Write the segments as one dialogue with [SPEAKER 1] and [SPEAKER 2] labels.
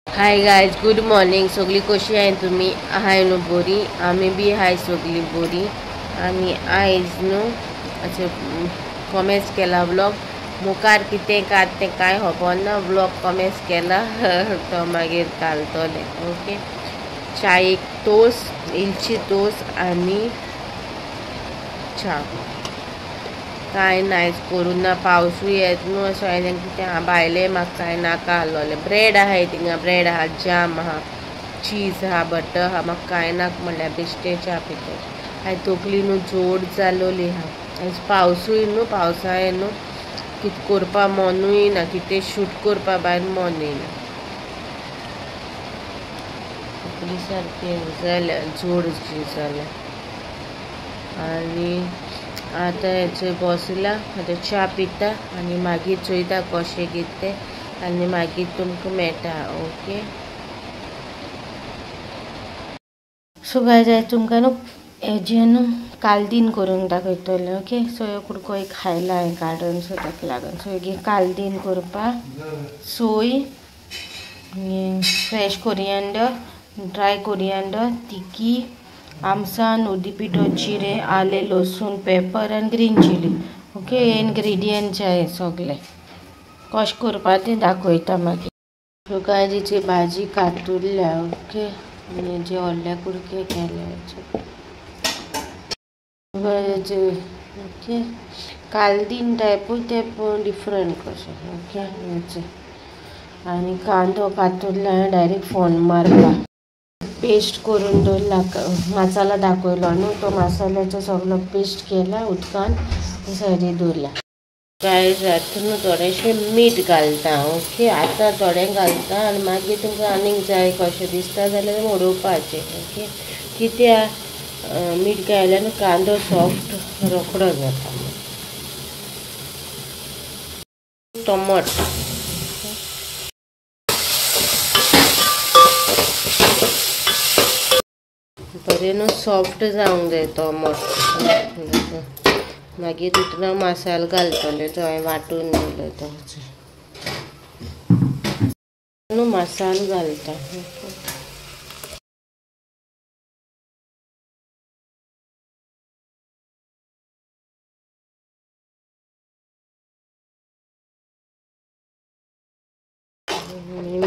[SPEAKER 1] Hi guys, good morning. सगळी कशी आहे तुम्ही? आहाय न्हू बरी? आमी बी हाय सगळी बरी. आनी आयज न्हू अशें कॉमेंट्स केला व्लॉग. मुखार कितें कात तें कांय खबर ना. व्लॉग कॉमेंट्स केला तो मागीर घालतले. ओके. चायेक टोस्ट, इलची टोस्ट आनी च्या. कांय नायच करून ना. पावसूय येत न्हू अशें हांवें कितें भायलें म्हाका कांय नाका आहलोलें. ब्रेड आहाय थिंगा, ब्रेड आहा, जाम आहा, चीज आहा, बटर आहा. म्हाका कांय नाका म्हणल्यार बेश्टें च्या पितलें. आयज तकली न्हू जोड जालोली आहा. आयज पावसूय न्हू, पावसाळें न्हू कितें करपा मनूय ना, कितें शूट करपा भायर मनूय ना. तकली सारकी जाल्या, जोड जी जाल्या. आनी आतां हेचो बसला, आतां च्या पिता आनी मागीर चोयता कशें कितें तें आनी मागीर तुमकां मेळटा. ओके. सो गायज आयज तुमकां न्हू हेजें न्हू कालदीन करून दाखयतलें. ओके. सो ह्यो कुडको एक खायला हांवें काडून, सो ताका लागून सो हेगे कालदीन करपाक सोय, फ्रेश कोरिएंडर, ड्राय कोरिएंडर, तिकी, आमसान, उदी पिठो, जिरे, आले, लसूण, पेपर आनी ग्रीन चिली. ओके. हे इन्ग्रेडियंट्स जाय सगळे. कशें करपा तें दाखयता मागीर. सो गायजीची भाजी कातुरल्या. ओके. आनी हेजे व्हडले कुडके केल्या हेजे. ओके. कालदीन टायपूय तें डिफरंट कशें. ओके. हेचे आनी कांदो कातुरला हांवें डायरेक्ट फोन मारला. पेस्ट करून दवरला. मसाला दाखयलो न्हू, तो मसाल्याचो सगळो पेस्ट केला उदकान सायडीक दवरला. गायज आतां न्हू थोडेंशें मीठ घालता. ओके. आतां थोडें घालता आनी मागीर तुमकां आनीक जाय कशें दिसता जाल्यार उडोवपाचें. ओके. कित्याक मीठ घायल्यार न्हू कांदो सॉफ्ट रोखडो जाता. टोमाट बरें न्हू सॉफ्ट जावंक जाय टोमाट. मागीर तितून हांव मसालो घालतलें जो हांवें वांटून दवरलो तो न्हू मसालो घालता.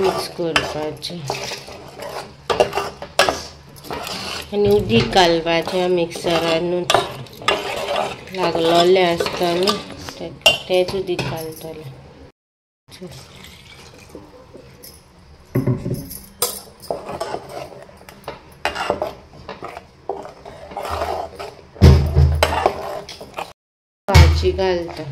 [SPEAKER 1] मिक्स करपाचें आनी उदीक घालपाचें मिक्सरानूच लागलोलें आसता न्हू तेंच उदीक घालतलें. भाजी घालता.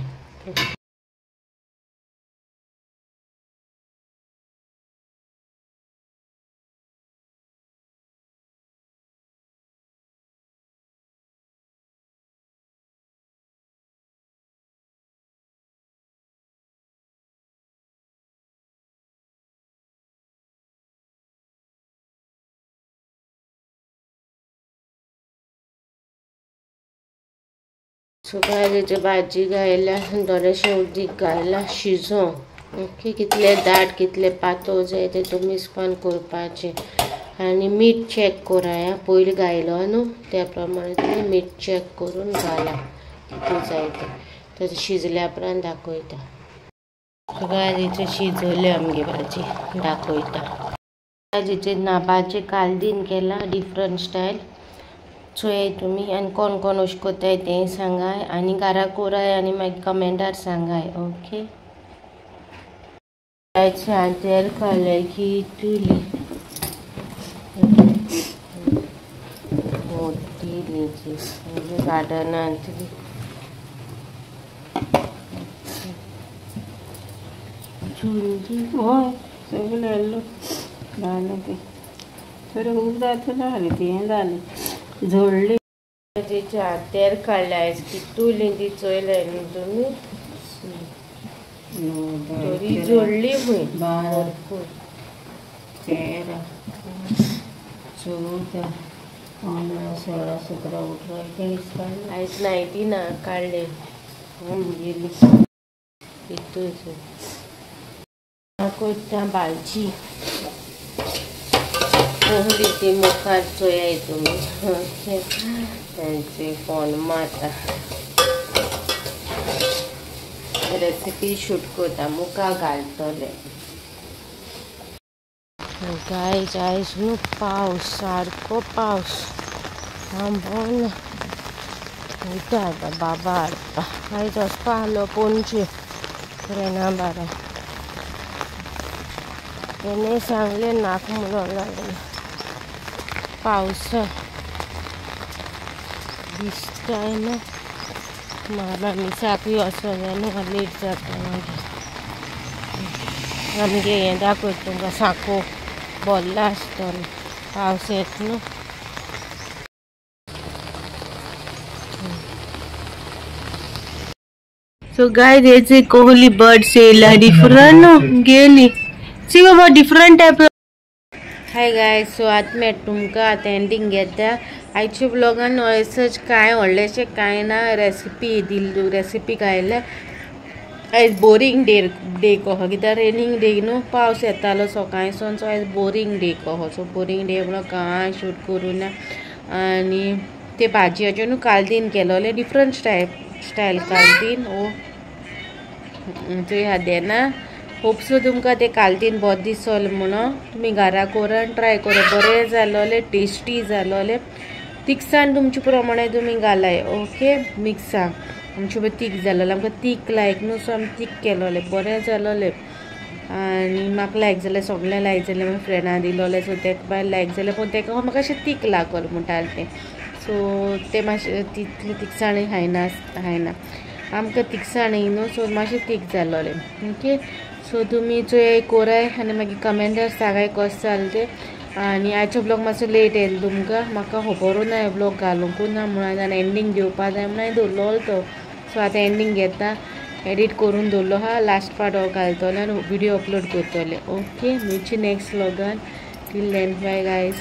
[SPEAKER 1] सो भाजी घायल्या थोडेंशें उदीक घायला शिजोवं. ओके. कितलें दाट कितलें पातळ जाय तें तुमी हिसपान करपाचें आनी मीठ चॅक करात. पयलीं घायलो न्हू त्या प्रमाणे तुमी मीठ चॅक करून घाला कितें जाय तें शिजल्या उपरांत दाखयता. भाजीचें शिजोवली आमगे भाजी दाखयता. भाजीचें नाबाचें कालदीन केला डिफरंट स्टायल. चोय तुमी आनी कोण कोण अशें कोत्ताय तें सांगाय आनी घरा कोराय आनी मागीर कमेंटार सांगाय. ओके. तेल काडलें की तुली मोठी लिची गार्डनांतली झुंजी हय सगळें जालें तें सगळें खूब जालें तें जालें झोडली. तेच्या तेल काडलें आयज कितुली ती चोयलें न्हू तुमी. बरी जोडली खंय भरपूर 13, 14, 15, 16, 17, 18, 19 काडले. आयज 19 काडले गेली. कोयता भाजी कोहलीची मुखार चोया तुम्ही त्यांचे फोन मारता रेसिपी शूट करता मुका घालतले गायज आयज न्हू पावस सारको पावस थांबोन वयता आतां बाबा हाडपा आयज वचपा आहलो पणजे रेना बारा तेणें सांगलें नाक म्हणून लागलें पावसा दिसताय न्हू म्हाका मिसाकूय वचोलें न्हू लेट जाता मागीर आमगे हें दाखयता तुमकां साको बोल्ला आसतलो पावस येता न्हू So guys, it's a Kohli bird sailor, different गेली सी बाबा different type. Hi guys, so आत मैं तुमका अटेंडिंग घेता आयच्या ब्लॉगान असंच कांय व्हडलेशें कांय ना रेसिपी दिल्ली रेसिपी घायल्या आयज बोरिंग डे कहो कित्याक रेनिंग डे न्हू पावस येतालो सकाळींसून सो आयज बोरिंग डे कहो सो बोरिंग डे म्हणून कांय शूट करूं ना आनी ते भाजयेचे न्हू कालदीन केलोले डिफरंट स्टायल कालदीन ओ तुवें हादेना होपसो तुमकां ते कालदीन बोरें दिसोलें म्हणून तुमी घरा करून ट्राय करो बरें जालोलें टेस्टी जालोलें तिखसाण तुमचे प्रमाणे तुमी घालाय ओके मिक्सांग आमचे बरें तीख जालोलें आमकां तीख लायक न्हू सो आमी तीख केलोलें बरें जालोलें आनी म्हाका लायक जालें सगळें लायक जालें म्हाज्या फ्रेंडां दिलोलें सो तेका बाय लायक जालें पूण तेका म्हाका अशें तीख लागोल म्हणटालें तें सो ते मातशें तितली तिखसाणी खायना आमकां तिखसाणी न्हू सो मातशें तीख जालोलें ओके सो तुमी चोय कोराय आनी मागीर कमेंटार सांगाय कशें जालें तें आनी आयचो ब्लॉग मातसो लेट येयलो तुमकां म्हाका खबरूच ना ब्लॉग घालूंकूच ना म्हणून आतां एंडींग दिवपा जाय म्हणून हांवें दवरलोलो तो सो आतां एंडींग घेता एडिट करून दवरलो हा लास्ट पार्ट हो घालतलें आनी व्हिडियो अपलोड करतलें ओके मेळची नेक्स्ट व्लॉगान टील देन बाय गायज.